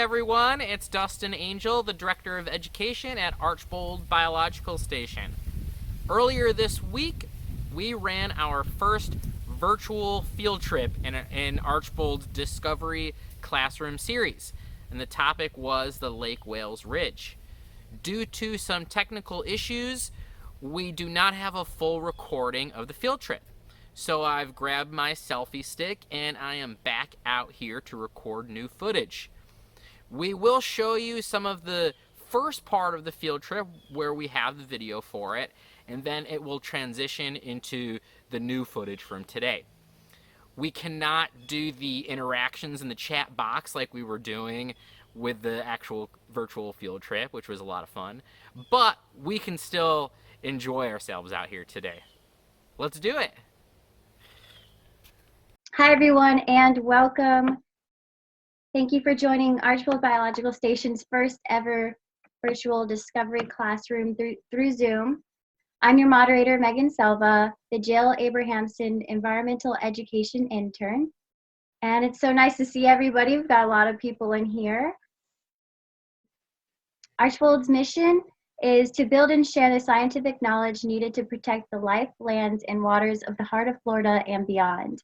everyone, it's Dustin Angel, the Director of Education at Archbold Biological Station. Earlier this week, we ran our first virtual field trip in Archbold's Discovery Classroom series, and the topic was the Lake Wales Ridge. Due to some technical issues, we do not have a full recording of the field trip. So I've grabbed my selfie stick and I am back out here to record new footage. We will show you some of the first part of the field trip where we have the video for it, and then it will transition into the new footage from today. We cannot do the interactions in the chat box like we were doing with the actual virtual field trip, which was a lot of fun, but we can still enjoy ourselves out here today. Let's do it. Hi, everyone, and welcome. Thank you for joining Archbold Biological Station's first ever virtual discovery classroom through Zoom. I'm your moderator, Megan Selva, the Jill Abrahamson Environmental Education Intern. And it's so nice to see everybody. We've got a lot of people in here. Archbold's mission is to build and share the scientific knowledge needed to protect the life, lands, and waters of the heart of Florida and beyond.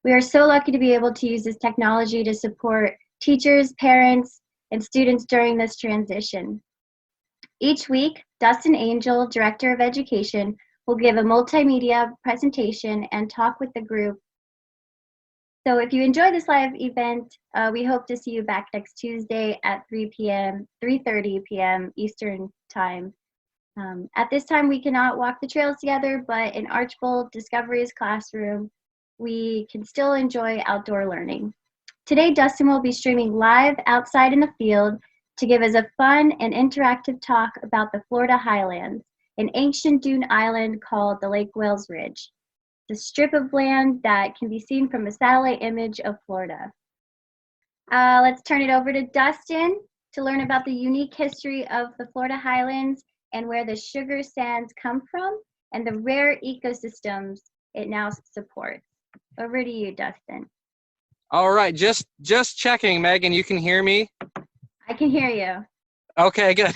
We are so lucky to be able to use this technology to support teachers, parents, and students during this transition. Each week, Dustin Angel, Director of Education, will give a multimedia presentation and talk with the group. So if you enjoy this live event, we hope to see you back next Tuesday at 3:30 p.m. Eastern Time. At this time, we cannot walk the trails together, but in Archbold Discovery's classroom, we can still enjoy outdoor learning. Today, Dustin will be streaming live outside in the field to give us a fun and interactive talk about the Florida Highlands, an ancient dune island called the Lake Wales Ridge, the strip of land that can be seen from a satellite image of Florida. Let's turn it over to Dustin to learn about the unique history of the Florida Highlands and where the sugar sands come from and the rare ecosystems it now supports. Over to you, Dustin. All right, just checking, Megan, you can hear me? I can hear you. Okay, good.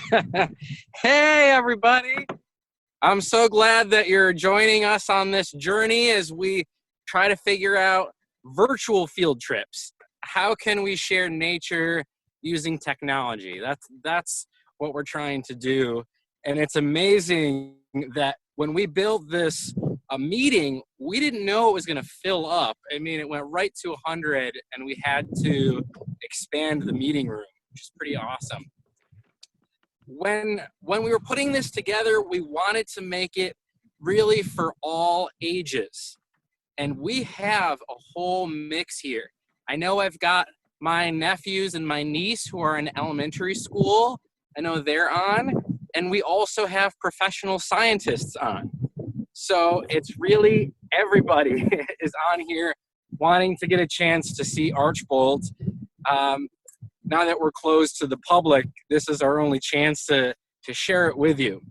Hey, everybody. I'm so glad that you're joining us on this journey as we try to figure out virtual field trips. How can we share nature using technology? That's what we're trying to do. And it's amazing that when we built this meeting, we didn't know it was going to fill up. I mean, it went right to 100 and we had to expand the meeting room, which is pretty awesome. When we were putting this together, we wanted to make it really for all ages. And we have a whole mix here. I know I've got my nephews and my niece who are in elementary school. I know they're on. And we also have professional scientists on. So it's really everybody is on here wanting to get a chance to see Archbold. Now that we're closed to the public, this is our only chance to share it with you.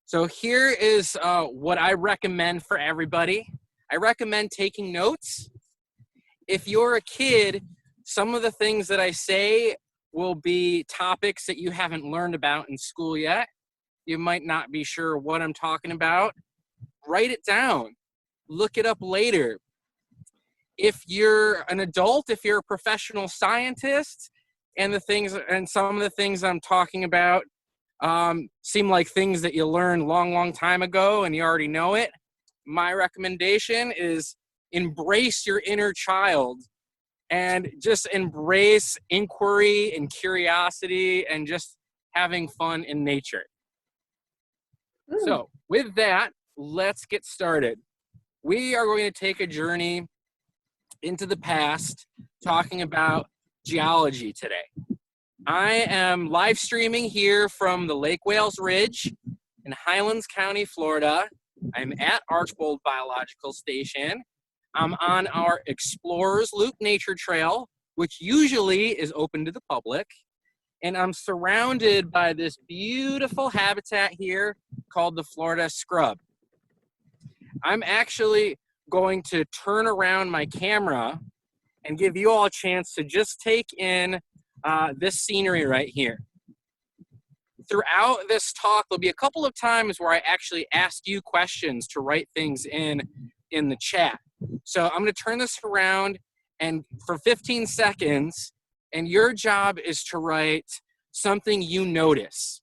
So here is what I recommend for everybody. I recommend taking notes. If you're a kid, some of the things that I say will be topics that you haven't learned about in school yet. You might not be sure what I'm talking about. Write it down. Look it up later. If you're an adult, if you're a professional scientist, and some of the things I'm talking about seem like things that you learned long time ago and you already know it, my recommendation is embrace your inner child and just embrace inquiry and curiosity and just having fun in nature. Ooh. So with that, let's get started. We are going to take a journey into the past talking about geology today. I am live streaming here from the Lake Wales Ridge in Highlands County, Florida. I'm at Archbold Biological Station. I'm on our Explorers Loop Nature Trail, which usually is open to the public. And I'm surrounded by this beautiful habitat here called the Florida scrub. I'm actually going to turn around my camera and give you all a chance to just take in this scenery right here. Throughout this talk, there'll be a couple of times where I actually ask you questions to write things in the chat. So I'm going to turn this around and for 15 seconds, and your job is to write something you notice.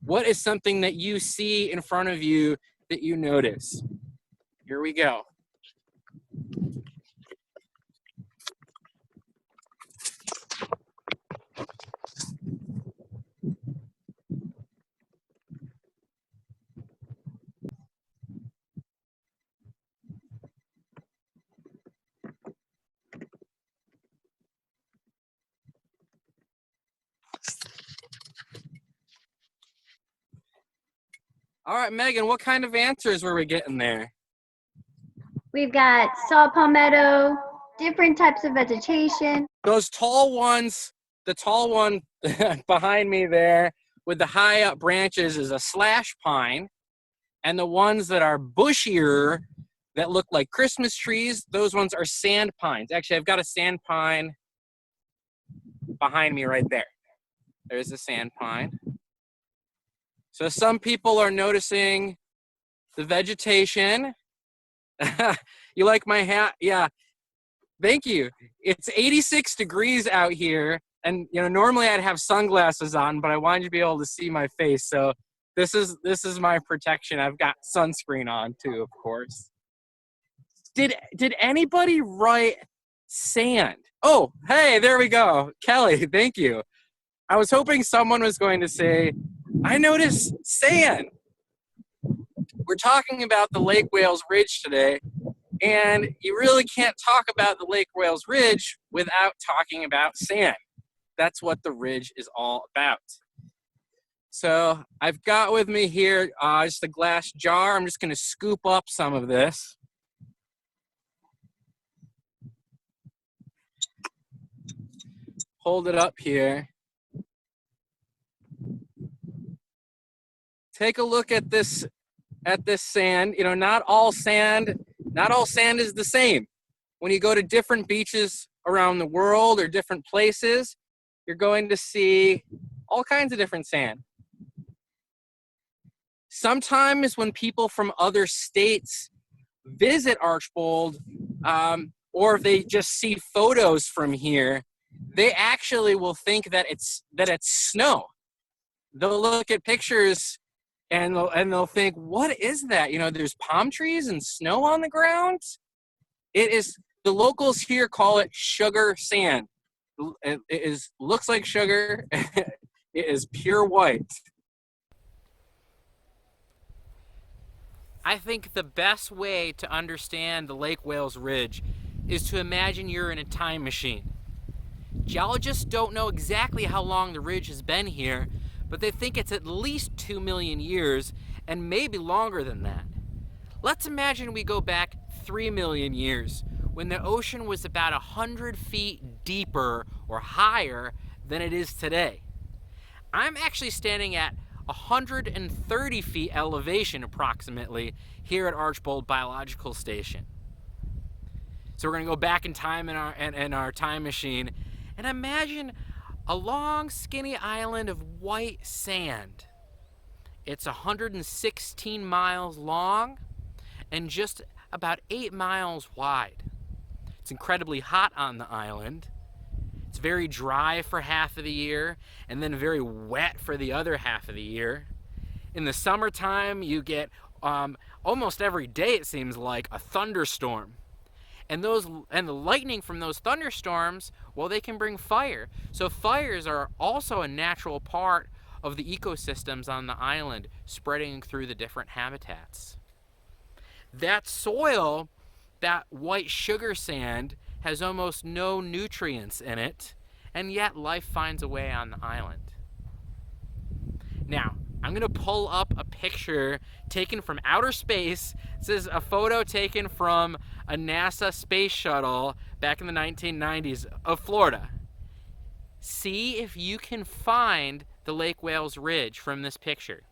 What is something that you see in front of you that you notice? Here we go. All right, Megan, what kind of answers were we getting there? We've got saw palmetto, different types of vegetation. Those tall ones, the tall one behind me there with the high up branches is a slash pine. And the ones that are bushier that look like Christmas trees, those ones are sand pines. Actually, I've got a sand pine behind me right there. There's the sand pine. So some people are noticing the vegetation. You like my hat? Yeah, thank you. It's 86 degrees out here. And normally I'd have sunglasses on, but I wanted you to be able to see my face. So this is my protection. I've got sunscreen on too, of course. Did anybody write sand? Oh, hey, there we go. Kelly, thank you. I was hoping someone was going to say, I noticed sand. We're talking about the Lake Wales Ridge today, and you really can't talk about the Lake Wales Ridge without talking about sand. That's what the ridge is all about. So I've got with me here just a glass jar. I'm just going to scoop up some of this. Hold it up here. Take a look at this sand. Not all sand is the same. When you go to different beaches around the world or different places, you're going to see all kinds of different sand. Sometimes when people from other states visit Archbold, or if they just see photos from here, they actually will think that it's snow. They'll look at pictures and they'll think, what is that? There's palm trees and snow on the ground. It is, the locals here call it sugar sand. It looks like sugar. It is pure white. I think the best way to understand the Lake Wales Ridge is to imagine you're in a time machine. Geologists don't know exactly how long the ridge has been here, but they think it's at least 2 million years and maybe longer than that. Let's imagine we go back 3 million years when the ocean was about 100 feet deeper or higher than it is today. I'm actually standing at 130 feet elevation approximately here at Archbold Biological Station. So we're going to go back in time in our time machine and imagine a long skinny island of white sand. It's 116 miles long and just about 8 miles wide. It's incredibly hot on the island. It's very dry for half of the year and then very wet for the other half of the year. In the summertime, you get almost every day, it seems like, a thunderstorm. And the lightning from those thunderstorms, well, they can bring fire. So fires are also a natural part of the ecosystems on the island, spreading through the different habitats. That soil, that white sugar sand, has almost no nutrients in it, and yet life finds a way on the island. Now, I'm going to pull up a picture taken from outer space. This is a photo taken from a NASA space shuttle back in the 1990s of Florida. See if you can find the Lake Wales Ridge from this picture.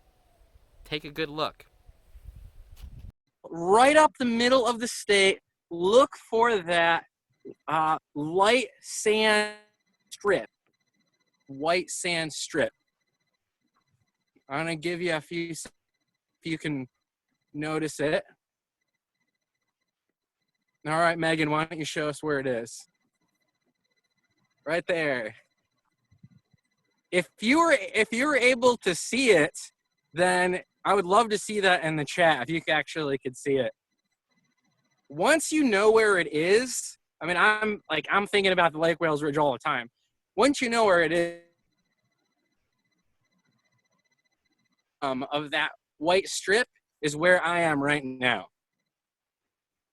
Take a good look. Right up the middle of the state, look for that light sand strip. white sand strip. I'm gonna give you a few seconds if you can notice it. All right, Megan, why don't you show us where it is? Right there. If you were able to see it, then I would love to see that in the chat if you actually could see it. Once you know where it is, I mean, I'm thinking about the Lake Wales Ridge all the time. Once you know where it is, of that white strip is where I am right now.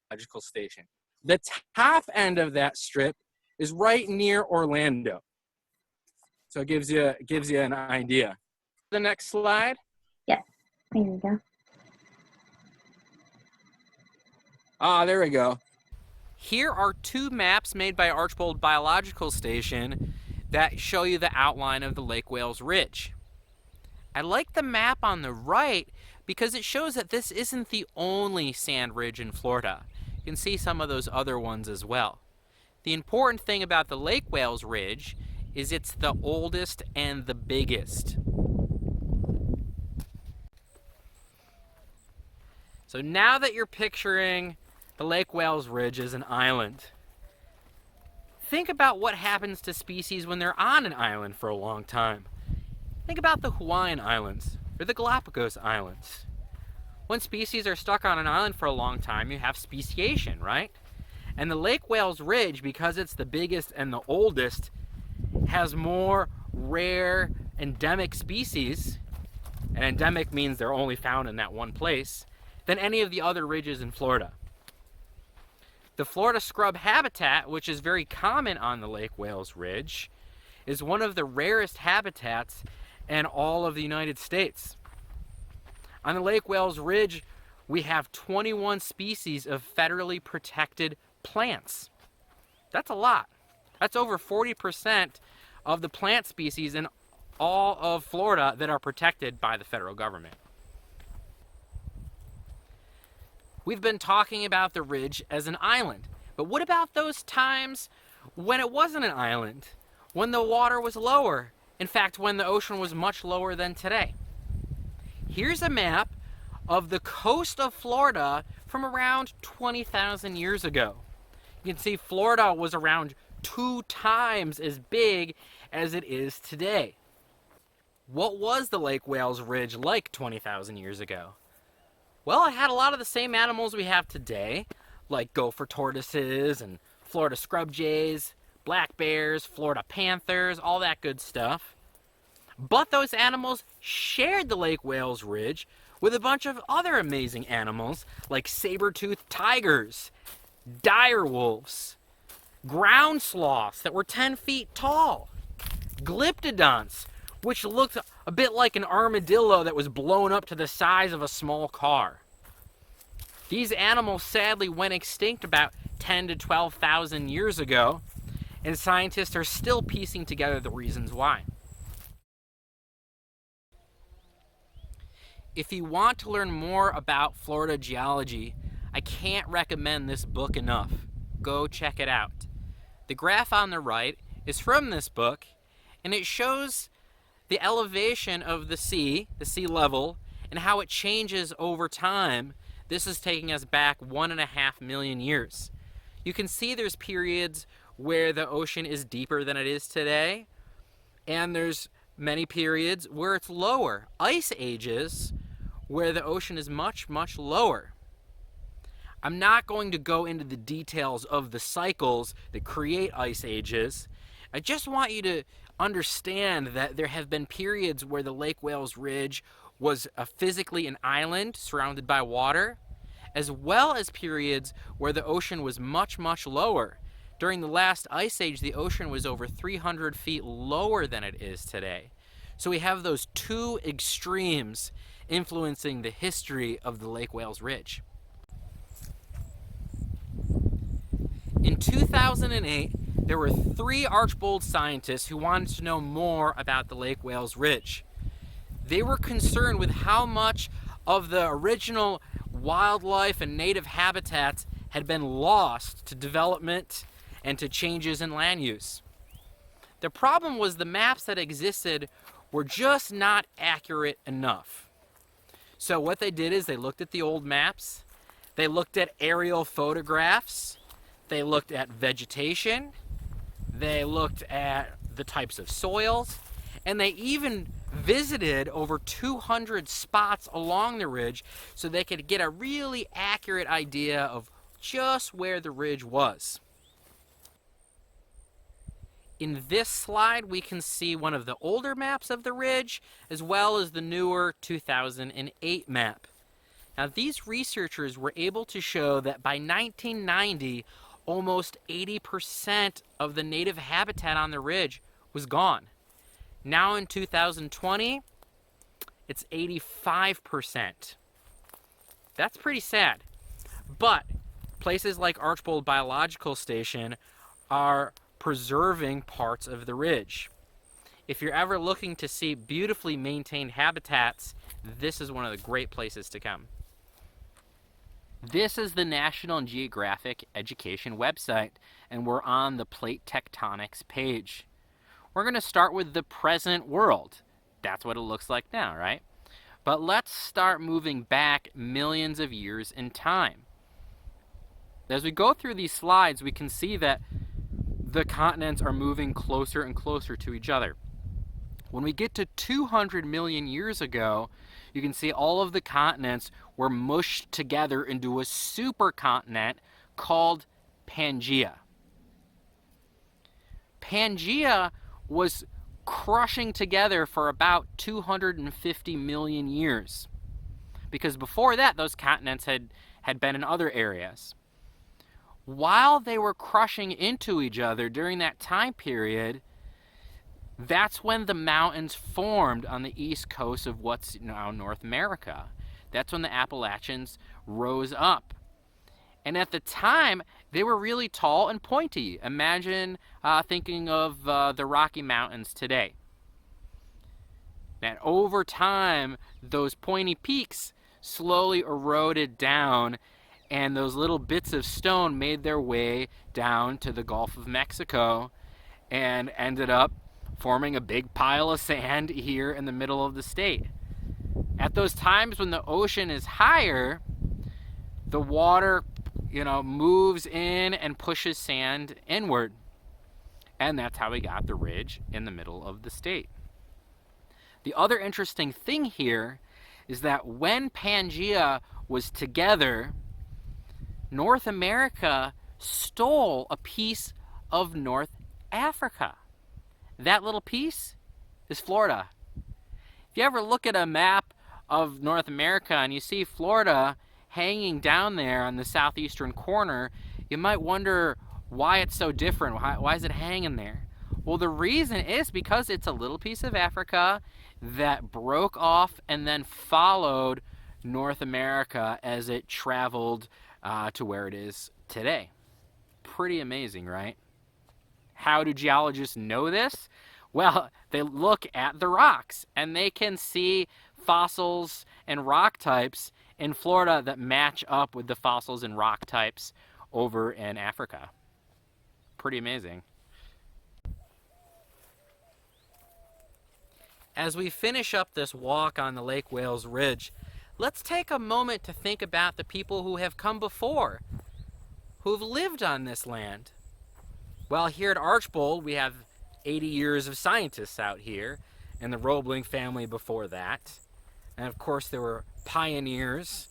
Geological station. The top end of that strip is right near Orlando. So it gives you an idea. The next slide. Yes, there we go. Ah, there we go. Here are two maps made by Archbold Biological Station that show you the outline of the Lake Wales Ridge. I like the map on the right because it shows that this isn't the only sand ridge in Florida. You can see some of those other ones as well. The important thing about the Lake Wales Ridge is it's the oldest and the biggest. So now that you're picturing the Lake Wales Ridge as an island, think about what happens to species when they're on an island for a long time. Think about the Hawaiian Islands or the Galapagos Islands. When species are stuck on an island for a long time, you have speciation, right? And the Lake Wales Ridge, because it's the biggest and the oldest, has more rare endemic species, and endemic means they're only found in that one place, than any of the other ridges in Florida. The Florida scrub habitat, which is very common on the Lake Wales Ridge, is one of the rarest habitats in all of the United States. On the Lake Wales Ridge, we have 21 species of federally protected plants. That's a lot. That's over 40% of the plant species in all of Florida that are protected by the federal government. We've been talking about the ridge as an island, but what about those times when it wasn't an island? When the water was lower? In fact, when the ocean was much lower than today. Here's a map of the coast of Florida from around 20,000 years ago. You can see Florida was around 2 times as big as it is today. What was the Lake Wales Ridge like 20,000 years ago? Well, it had a lot of the same animals we have today, like gopher tortoises and Florida scrub jays, black bears, Florida panthers, all that good stuff. But those animals shared the Lake Wales Ridge with a bunch of other amazing animals like saber-toothed tigers, dire wolves, ground sloths that were 10 feet tall, glyptodonts, which looked a bit like an armadillo that was blown up to the size of a small car. These animals sadly went extinct about 10 to 12,000 years ago, and scientists are still piecing together the reasons why. If you want to learn more about Florida geology, I can't recommend this book enough. Go check it out. The graph on the right is from this book, and it shows the elevation of the sea level, and how it changes over time. This is taking us back 1.5 million years. You can see there's periods where the ocean is deeper than it is today, and there's many periods where it's lower. Ice ages where the ocean is much, much lower. I'm not going to go into the details of the cycles that create ice ages. I just want you to understand that there have been periods where the Lake Wales Ridge was physically an island surrounded by water, as well as periods where the ocean was much, much lower. During the last ice age, the ocean was over 300 feet lower than it is today. So we have those two extremes influencing the history of the Lake Wales Ridge. In 2008, there were 3 Archbold scientists who wanted to know more about the Lake Wales Ridge. They were concerned with how much of the original wildlife and native habitats had been lost to development and to changes in land use. The problem was the maps that existed were just not accurate enough. So what they did is they looked at the old maps, they looked at aerial photographs, they looked at vegetation, they looked at the types of soils, and they even visited over 200 spots along the ridge so they could get a really accurate idea of just where the ridge was. In this slide, we can see one of the older maps of the ridge, as well as the newer 2008 map. Now, these researchers were able to show that by 1990, almost 80% of the native habitat on the ridge was gone. Now in 2020, it's 85%. That's pretty sad. But places like Archbold Biological Station are preserving parts of the ridge. If you're ever looking to see beautifully maintained habitats, this is one of the great places to come. This is the National Geographic Education website, and we're on the Plate Tectonics page. We're going to start with the present world. That's what it looks like now, right? But let's start moving back millions of years in time. As we go through these slides, we can see that the continents are moving closer and closer to each other. When we get to 200 million years ago, you can see all of the continents were mushed together into a supercontinent called Pangaea. Pangaea was crushing together for about 250 million years, because before that those continents had been in other areas. While they were crushing into each other during that time period, that's when the mountains formed on the east coast of what's now North America. That's when the Appalachians rose up. And at the time, they were really tall and pointy. Imagine thinking of the Rocky Mountains today. And over time, those pointy peaks slowly eroded down, and those little bits of stone made their way down to the Gulf of Mexico and ended up forming a big pile of sand here in the middle of the state. At those times when the ocean is higher, the water, moves in and pushes sand inward. And that's how we got the ridge in the middle of the state. The other interesting thing here is that when Pangaea was together, North America stole a piece of North Africa. That little piece is Florida. If you ever look at a map of North America and you see Florida hanging down there on the southeastern corner, you might wonder why it's so different. Why is it hanging there? Well, the reason is because it's a little piece of Africa that broke off and then followed North America as it traveled to where it is today. Pretty amazing, right? How do geologists know this? Well, they look at the rocks and they can see fossils and rock types in Florida that match up with the fossils and rock types over in Africa. Pretty amazing. As we finish up this walk on the Lake Wales Ridge, let's take a moment to think about the people who have come before, who've lived on this land. Well, here at Archbold, we have 80 years of scientists out here, and the Roebling family before that. And of course, there were pioneers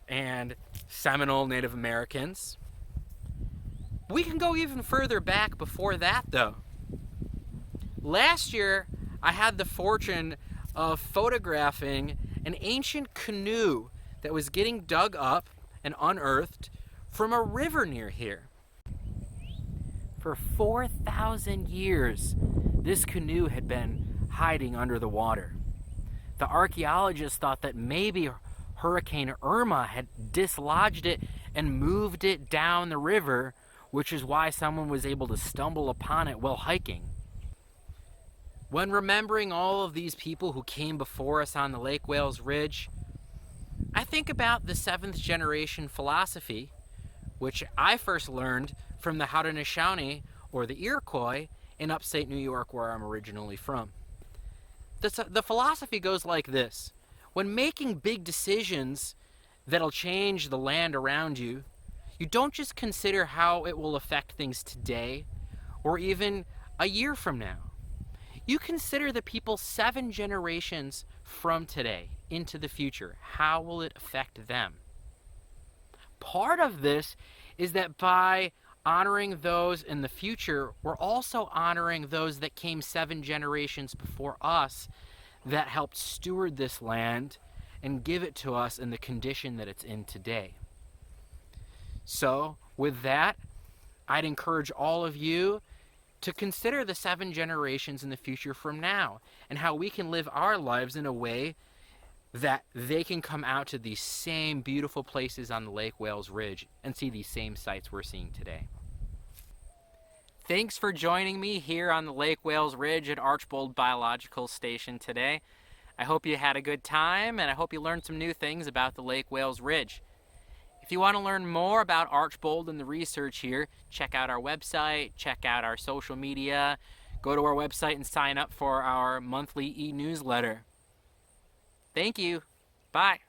and Seminole Native Americans. We can go even further back before that, though. Last year, I had the fortune of photographing an ancient canoe that was getting dug up and unearthed from a river near here. For 4,000 years, this canoe had been hiding under the water. The archaeologists thought that maybe Hurricane Irma had dislodged it and moved it down the river, which is why someone was able to stumble upon it while hiking. When remembering all of these people who came before us on the Lake Wales Ridge, I think about the 7th generation philosophy, which I first learned from the Haudenosaunee, or the Iroquois, in upstate New York, where I'm originally from. The philosophy goes like this: when making big decisions that'll change the land around you, you don't just consider how it will affect things today or even a year from now. You consider the people 7 generations from today into the future. How will it affect them? Part of this is that by honoring those in the future, we're also honoring those that came 7 generations before us that helped steward this land and give it to us in the condition that it's in today. So, with that, I'd encourage all of you to consider the 7 generations in the future from now and how we can live our lives in a way that they can come out to these same beautiful places on the Lake Wales Ridge and see these same sights we're seeing today. Thanks for joining me here on the Lake Wales Ridge at Archbold Biological Station today. I hope you had a good time, and I hope you learned some new things about the Lake Wales Ridge. If you want to learn more about Archbold and the research here, check out our website, check out our social media, go to our website and sign up for our monthly e-newsletter. Thank you. Bye.